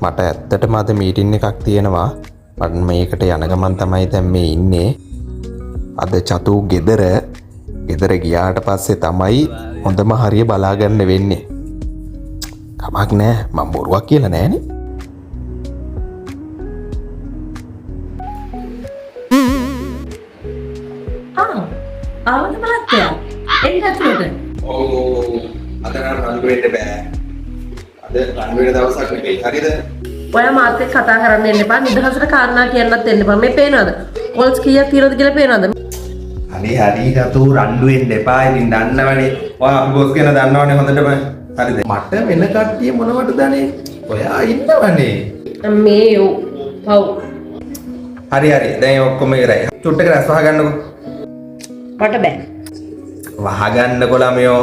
මට ඇත්තටම අද මීටින් එකක් තියෙනවා. මට මේකට යන ගමන් තමයි දැන් මේ ඉන්නේ. අද චතු ගෙදර ගියාට පස්සේ තමයි හොඳම හරිය බලා ගන්න වෙන්නේ. කමක් නෑ මම බොරුවක් කියලා නෑනේ. ආවද මහත්තයා? එන්න ඇතුළට. ඔව් අද නම් රණ්ඩු වෙන්න බෑ. අද රණ්ඩු වෙන දවසක් නෙමෙයි. හරිද? ඔයා මාත් එක්ක කතා කරන්න එන්න එපා. නිදහසට කාරණා කියන්නත් එන්න එපා. මේ පේනවද? කොල්ස් කීයක් තියනවද කියලා පේනවද? හරි චතු රණ්ඩු වෙන්න එපා. ඉතින් දන්නවනේ. ඔයා අපි බොස් කියන දන්නවනේ හොඳටම. හරිද? මට වෙන කට්ටිය මොනවද දන්නේ? ඔයා ඉන්නවනේ. මේ ඔව්. හරි දැන් ඔක්කොම ඉවරයි. චුට්ටක රැස් වහගන්නකෝ. මට බෑ. වහගන්නකො ළමයෝ.